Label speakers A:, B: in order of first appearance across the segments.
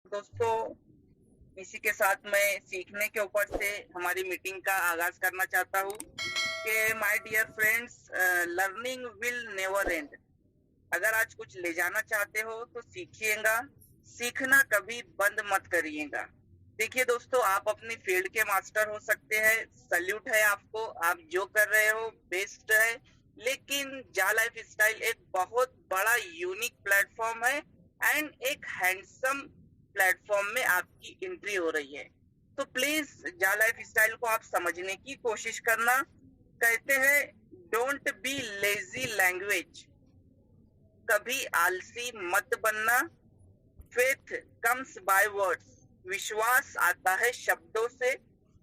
A: दोस्तों, इसी के साथ मैं सीखने के ऊपर से हमारी मीटिंग का आगाज करना चाहता हूँ कि my dear friends, learning will never end. अगर आज कुछ ले जाना चाहते हो तो सीखिएगा, सीखना कभी बंद मत करिएगा। देखिए दोस्तों, आप अपनी फील्ड के मास्टर हो सकते हैं, सैल्यूट है आपको, आप जो कर रहे हो बेस्ट है। लेकिन जा लाइफ स्टाइल एक बहुत बड़ा यूनिक प्लेटफॉर्म है एंड एक हैंडसम प्लेटफॉर्म में आपकी एंट्री हो रही है। तो प्लीज जा लाइफ स्टाइल को आप समझने की कोशिश करना। कहते हैं, डोंट बी लेजी लैंग्वेज, कभी आलसी मत बनना। फेथ कम्स बाय वर्ड्स, विश्वास आता है शब्दों से।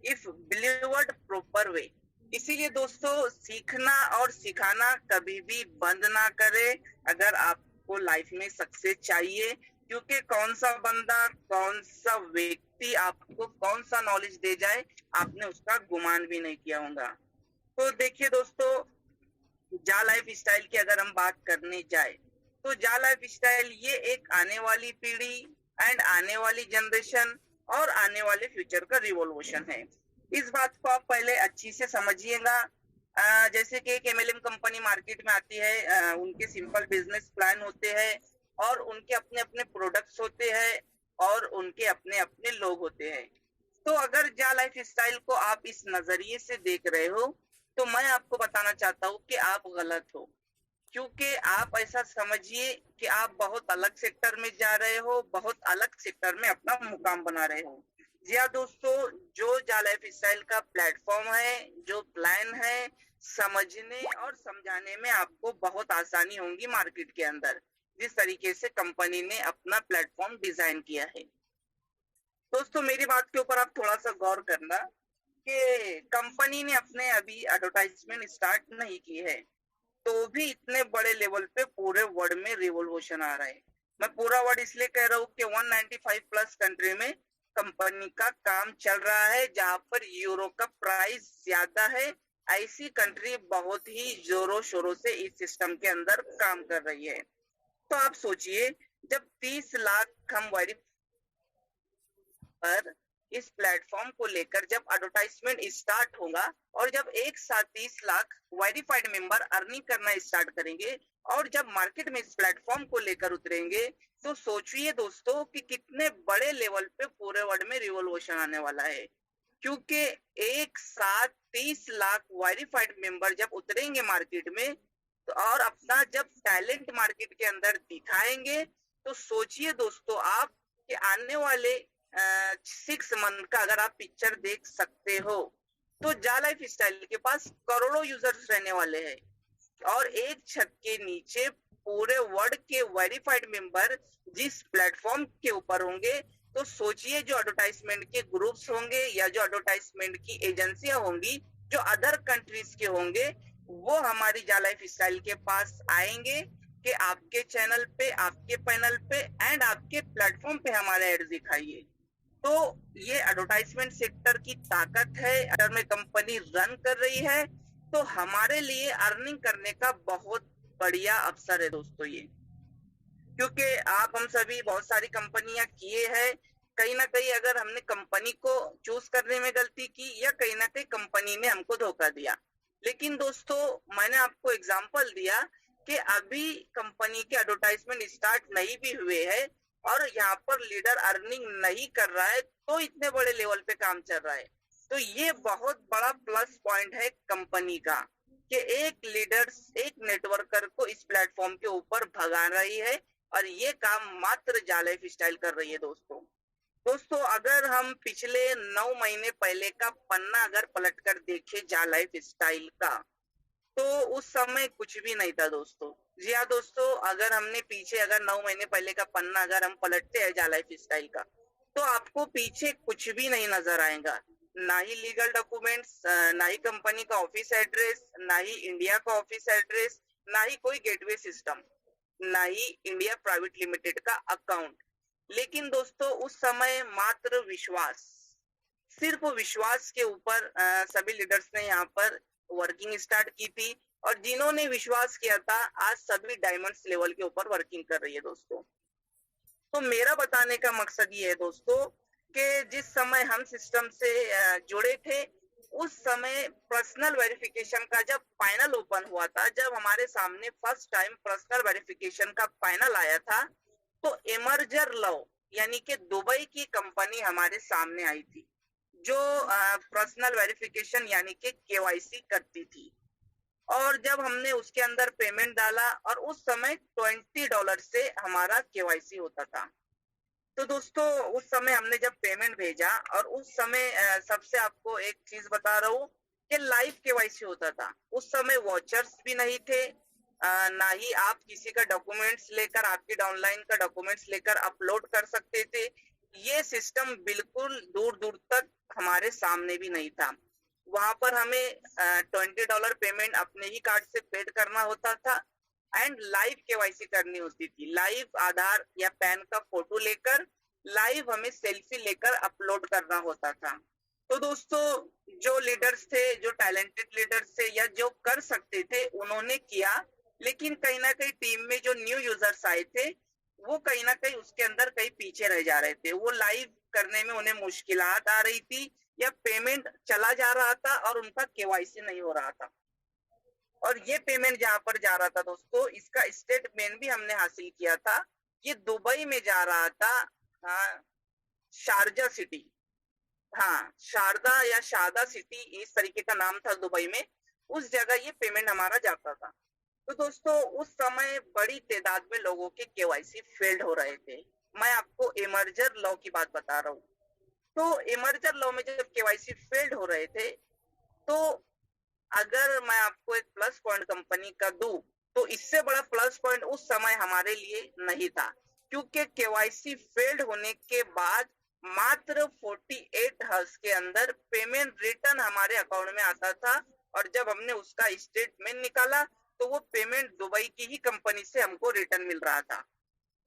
A: If believed proper way. इसीलिए दोस्तों, सीखना और सिखाना कभी भी बंद ना करें अगर आपको लाइफ में सक्सेस चाहिए। क्योंकि कौन सा बंदा, कौन सा व्यक्ति आपको कौन सा नॉलेज दे जाए, आपने उसका गुमान भी नहीं किया होगा। तो देखिए दोस्तों, जा लाइफ स्टाइल की अगर हम बात करने जाए तो जा लाइफ स्टाइल ये एक आने वाली पीढ़ी एंड आने वाली जनरेशन और आने वाले फ्यूचर का रिवॉल्यूशन है। इस बात को आप पहले अच्छी से समझिएगा। जैसे कि एक एमएलएम कंपनी मार्केट में आती है, उनके सिंपल बिजनेस प्लान होते हैं और उनके अपने अपने प्रोडक्ट्स होते हैं और उनके अपने अपने लोग होते हैं। तो अगर जा लाइफ स्टाइल को आप इस नजरिए से देख रहे हो तो मैं आपको बताना चाहता हूँ कि आप गलत हो। क्योंकि आप ऐसा समझिए कि आप बहुत अलग सेक्टर में जा रहे हो, बहुत अलग सेक्टर में अपना मुकाम बना रहे हो। जी हाँ दोस्तों, जो जा लाइफ स्टाइल का प्लेटफॉर्म है, जो प्लान है, समझने और समझाने में आपको बहुत आसानी होगी मार्केट के अंदर, जिस तरीके से कंपनी ने अपना प्लेटफॉर्म डिजाइन किया है। दोस्तों, मेरी बात के ऊपर आप थोड़ा सा गौर करना कि कंपनी ने अपने अभी एडवर्टाइजमेंट स्टार्ट नहीं की है, तो भी इतने बड़े लेवल पे पूरे वर्ल्ड में रिवॉल्यूशन आ रहा है। मैं पूरा वर्ड इसलिए कह रहा हूँ कि 195 प्लस कंट्री में कंपनी का काम चल रहा है, जहाँ पर यूरो का प्राइस ज्यादा है। ऐसी कंट्री बहुत ही जोरों शोरों से इस सिस्टम के अंदर काम कर रही है। तो आप सोचिए, जब 30 लाख हम पर इस प्लेटफॉर्म को लेकर जब एडवर्टाइजमेंट स्टार्ट होगा और जब एक साथ 30 लाख वेरीफाइड मेंबर अर्निंग करना स्टार्ट करेंगे और जब मार्केट में इस प्लेटफॉर्म को लेकर उतरेंगे, तो सोचिए दोस्तों कि कितने बड़े लेवल पे पूरे वर्ल्ड में रिवॉल्यूशन आने वाला है। क्योंकि एक साथ 30 लाख वेरीफाइड मेंबर जब उतरेंगे मार्केट में तो और अपना जब टैलेंट मार्केट के अंदर दिखाएंगे, तो सोचिए दोस्तों आप कि आने वाले 6 मंथ का अगर आप पिक्चर देख सकते हो तो जा लाइफ स्टाइल के पास करोड़ों यूजर्स रहने वाले हैं और एक छत के नीचे पूरे वर्ल्ड के वेरीफाइड मेंबर जिस प्लेटफॉर्म के ऊपर होंगे, तो सोचिए जो एडवर्टाइजमेंट के ग्रुप्स होंगे या जो एडवर्टाइजमेंट की एजेंसियां होंगी जो अदर कंट्रीज के होंगे, वो हमारी जा लाइफ स्टाइल के पास आएंगे कि आपके चैनल पे, आपके पैनल पे एंड आपके प्लेटफॉर्म पे हमारे एड दिखाइए। तो ये एडवर्टाइजमेंट सेक्टर की ताकत है। अगर में कंपनी रन कर रही है तो हमारे लिए अर्निंग करने का बहुत बढ़िया अवसर है दोस्तों ये। क्योंकि आप हम सभी बहुत सारी कंपनियां किए हैं, कहीं ना कहीं अगर हमने कंपनी को चूज करने में गलती की या कहीं ना कहीं कंपनी ने हमको धोखा दिया। लेकिन दोस्तों, मैंने आपको एग्जांपल दिया कि अभी कंपनी के एडवर्टाइजमेंट स्टार्ट नहीं भी हुए हैं और यहाँ पर लीडर अर्निंग नहीं कर रहा है, तो इतने बड़े लेवल पे काम चल रहा है। तो ये बहुत बड़ा प्लस पॉइंट है कंपनी का कि एक लीडर, एक नेटवर्कर को इस प्लेटफॉर्म के ऊपर भगा रही है और ये काम मात्र जा लाइफ स्टाइल कर रही है दोस्तों। दोस्तों, अगर हम पिछले 9 महीने पहले का पन्ना अगर पलट कर देखें जा लाइफ स्टाइल का, तो उस समय कुछ भी नहीं था दोस्तों। जी हाँ दोस्तों, अगर हमने पीछे अगर 9 महीने पहले का पन्ना अगर हम पलटते हैं जा लाइफ स्टाइल का, तो आपको पीछे कुछ भी नहीं नजर आएगा। ना ही लीगल डॉक्यूमेंट्स, ना ही कंपनी का ऑफिस एड्रेस, ना ही इंडिया का ऑफिस एड्रेस, ना ही कोई गेटवे सिस्टम, ना ही इंडिया प्राइवेट लिमिटेड का अकाउंट। लेकिन दोस्तों, उस समय मात्र विश्वास, सिर्फ विश्वास के ऊपर सभी लीडर्स ने यहाँ पर वर्किंग स्टार्ट की थी और जिन्होंने विश्वास किया था आज सभी डायमंड्स लेवल के ऊपर वर्किंग कर रही है दोस्तों। तो मेरा बताने का मकसद ये है दोस्तों कि जिस समय हम सिस्टम से जुड़े थे, उस समय पर्सनल वेरिफिकेशन का जब फाइनल ओपन हुआ था, जब हमारे सामने फर्स्ट टाइम पर्सनल वेरिफिकेशन का फाइनल आया था, तो एमर्जर लव यानी कि दुबई की कंपनी हमारे सामने आई थी, जो पर्सनल वेरिफिकेशन यानी कि केवाईसी करती थी। और जब हमने उसके अंदर पेमेंट डाला और उस समय $20 से हमारा केवाईसी होता था। तो दोस्तों उस समय हमने जब पेमेंट भेजा और उस समय सबसे आपको एक चीज बता रहा हूँ कि लाइव केवाईसी होता था। उस समय वॉचर्स भी नहीं थे, ना ही आप किसी का डॉक्यूमेंट्स लेकर आपके डाउनलाइन का डॉक्यूमेंट्स लेकर अपलोड कर सकते थे। ये सिस्टम बिल्कुल दूर दूर तक हमारे सामने भी नहीं था। वहां पर हमें $20 पेमेंट अपने ही कार्ड से पेड करना होता था एंड लाइव केवाईसी करनी होती थी। लाइव आधार या पैन का फोटो लेकर लाइव हमें सेल्फी लेकर अपलोड करना होता था। तो दोस्तों जो लीडर्स थे, जो टैलेंटेड लीडर्स थे या जो कर सकते थे, उन्होंने किया, लेकिन कहीं ना कहीं टीम में जो न्यू यूजर्स आए थे, वो कहीं ना कहीं उसके अंदर कहीं पीछे रह जा रहे थे। वो लाइव करने में उन्हें मुश्किलात आ रही थी या पेमेंट चला जा रहा था और उनका केवाईसी नहीं हो रहा था। और ये पेमेंट जहां पर जा रहा था दोस्तों, इसका स्टेटमेंट भी हमने हासिल किया था। ये दुबई में जा रहा था, हाँ, शारजा सिटी, हाँ, शारदा या शारदा सिटी इस तरीके का नाम था दुबई में। उस जगह ये पेमेंट हमारा जाता था। तो दोस्तों उस समय बड़ी तादाद में लोगों के केवाईसी फेल्ड हो रहे थे। मैं आपको इमर्जर लॉ की बात बता रहा हूँ। तो इमर्जर लॉ में जब केवाईसी फेल्ड हो रहे थे, तो अगर मैं आपको एक प्लस पॉइंट कंपनी का दूं, तो इससे बड़ा प्लस पॉइंट उस समय हमारे लिए नहीं था, क्योंकि केवाईसी फेल्ड होने के बाद मात्र 48 हर्स के अंदर पेमेंट रिटर्न हमारे अकाउंट में आता था। और जब हमने उसका स्टेटमेंट निकाला, तो वो पेमेंट दुबई की ही कंपनी से हमको रिटर्न मिल रहा था।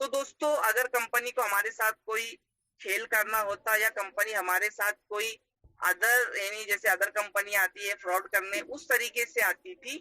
A: तो दोस्तों अगर कंपनी को हमारे साथ कोई खेल करना होता या कंपनी हमारे साथ कोई अदर यानी जैसे अदर कंपनी आती है फ्रॉड करने, उस तरीके से आती थी,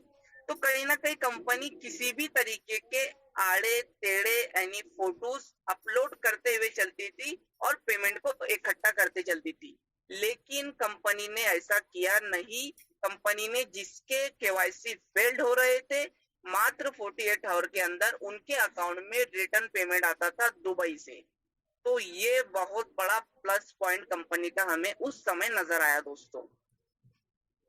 A: तो कहीं ना कहीं कंपनी किसी भी तरीके के आड़े टेढ़े यानी फोटोज अपलोड करते हुए चलती थी और पेमेंट को इकट्ठा करते चलती थी। लेकिन कंपनी ने ऐसा किया नहीं। कंपनी ने जिसके केवाईसी फेल्ड हो रहे थे, मात्र 48 आवर के अंदर उनके अकाउंट में रिटर्न पेमेंट आता था दुबई से। तो ये बहुत बड़ा प्लस पॉइंट कंपनी का हमें उस समय नजर आया दोस्तों।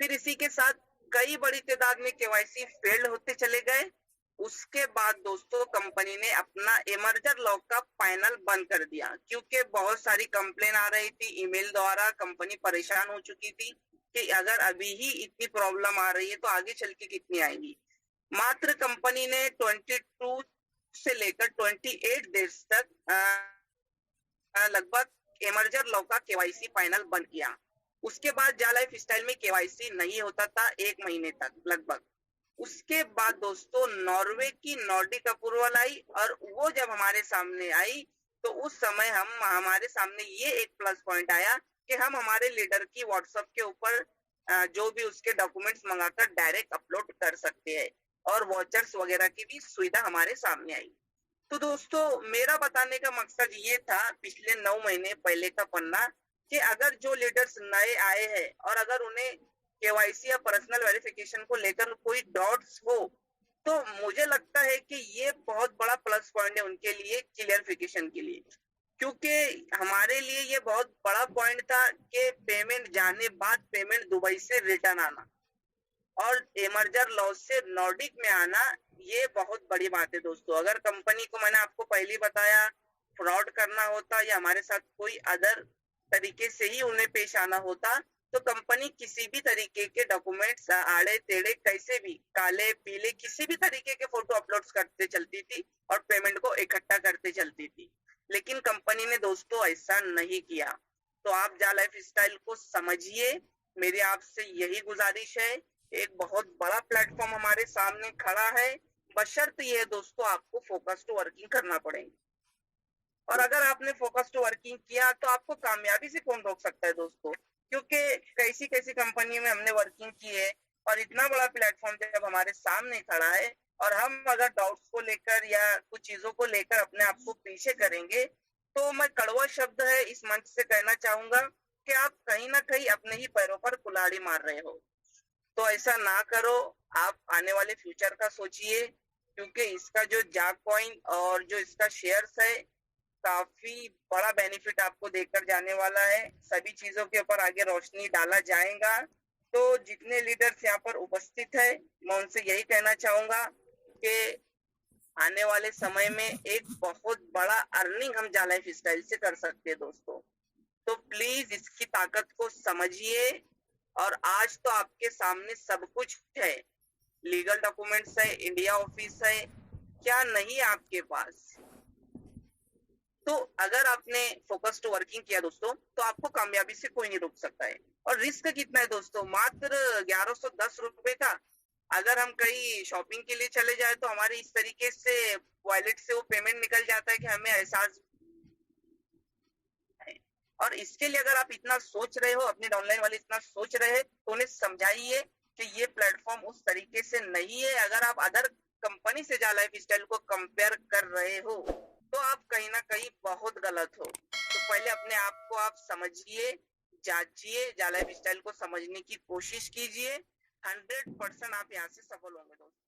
A: फिर इसी के साथ कई बड़ी तादाद में केवाईसी फेल्ड होते चले गए। उसके बाद दोस्तों कंपनी ने अपना इमर्जर लॉक का फाइनल बंद कर दिया, क्योंकि बहुत सारी कंप्लेन आ रही थी ईमेल द्वारा। कंपनी परेशान हो चुकी थी कि अगर अभी ही इतनी प्रॉब्लम आ रही है तो आगे चल के कितनी आएगी। मात्र कंपनी ने 22 से लेकर 28 डेज तक लगभग इमर्जर लॉ का केवाईसी फाइनल बंद किया। उसके बाद जा लाइफ स्टाइल में केवाईसी नहीं होता था 1 महीने तक लगभग। उसके बाद दोस्तों नॉर्वे की नॉर्डिक अप्रूवल आई, और वो जब हमारे सामने आई, तो उस समय हमारे सामने ये एक प्लस पॉइंट आया कि हम हमारे लीडर की व्हाट्सएप के ऊपर जो भी उसके डॉक्यूमेंट्स मंगाकर डायरेक्ट अपलोड कर सकते हैं, और वॉचर्स वगैरह की भी सुविधा हमारे सामने आई। तो दोस्तों मेरा बताने का मकसद ये था, पिछले 9 महीने पहले का पन्ना, कि अगर जो लीडर्स नए आए हैं और अगर उन्हें केवाईसी या पर्सनल वेरिफिकेशन को लेकर कोई डाउट्स हो, तो मुझे लगता है कि ये बहुत बड़ा प्लस पॉइंट है उनके लिए क्लियरिफिकेशन के लिए। क्योंकि हमारे लिए ये बहुत बड़ा पॉइंट था कि पेमेंट जाने बाद पेमेंट दुबई से रिटर्न आना और इमर्जर लॉस से नॉर्डिक में आना, ये बहुत बड़ी बात है दोस्तों। अगर कंपनी को मैंने आपको पहले ही बताया फ्रॉड करना होता या हमारे साथ कोई अदर तरीके से ही उन्हें पेश आना होता, तो कंपनी किसी भी तरीके के डॉक्यूमेंट्स आड़े टेढ़े कैसे भी काले पीले किसी भी तरीके के फोटो अपलोड करते चलती थी और पेमेंट को इकट्ठा करते चलती थी। लेकिन कंपनी ने दोस्तों ऐसा नहीं किया। तो आप जा लाइफ स्टाइल को समझिए, मेरी आपसे यही गुजारिश है। एक बहुत बड़ा प्लेटफॉर्म हमारे सामने खड़ा है, बशर्ते ये दोस्तों आपको फोकस टू वर्किंग करना पड़ेगी। और अगर आपने फोकस टू वर्किंग किया तो आपको कामयाबी से कौन रोक सकता है दोस्तों। क्योंकि कैसी कैसी कंपनी में हमने वर्किंग की है, और इतना बड़ा प्लेटफॉर्म जब हमारे सामने खड़ा है और हम अगर डाउट्स को लेकर या कुछ चीजों को लेकर अपने आप को पीछे करेंगे, तो मैं कड़वा शब्द है इस मंच से कहना चाहूंगा कि आप कहीं ना कहीं अपने ही पैरों पर कुल्हाड़ी मार रहे हो। तो ऐसा ना करो। आप आने वाले फ्यूचर का सोचिए, क्योंकि इसका जो जैक कॉइन और जो इसका शेयर्स है, काफी बड़ा बेनिफिट आपको देकर जाने वाला है। सभी चीजों के ऊपर आगे रोशनी डाला जाएगा। तो जितने लीडर्स यहाँ पर उपस्थित है, मैं उनसे यही कहना चाहूंगा कि आने वाले समय में एक बहुत बड़ा अर्निंग हम जाला लाइफ स्टाइल से कर सकते हैं दोस्तों। तो प्लीज इसकी ताकत को समझिए। और आज तो आपके सामने सब कुछ है, लीगल डॉक्यूमेंट्स है, इंडिया ऑफिस है, क्या नहीं है आपके पास। तो अगर आपने फोकस टू वर्किंग किया दोस्तों, तो आपको कामयाबी से कोई नहीं रोक सकता है। और रिस्क कितना है दोस्तों, मात्र 1110 रुपए का। अगर हम कहीं शॉपिंग के लिए चले जाए तो हमारे इस तरीके से वॉलेट से वो पेमेंट निकल जाता है कि हमें एहसास है। और इसके लिए अगर आप इतना सोच रहे हो, अपने डाउनलाइन वाले इतना सोच रहे हैं, तो उन्हें समझाइए कि ये प्लेटफॉर्म उस तरीके से नहीं है। अगर आप अदर कंपनी से जा लाइफ स्टाइल को कंपेयर कर रहे हो, तो आप कहीं ना कहीं बहुत गलत हो। तो पहले अपने आप को आप समझिए, जांचिए, जा लाइफ स्टाइल को समझने की कोशिश कीजिए। 100% आप यहाँ से सफल होंगे दोस्तों।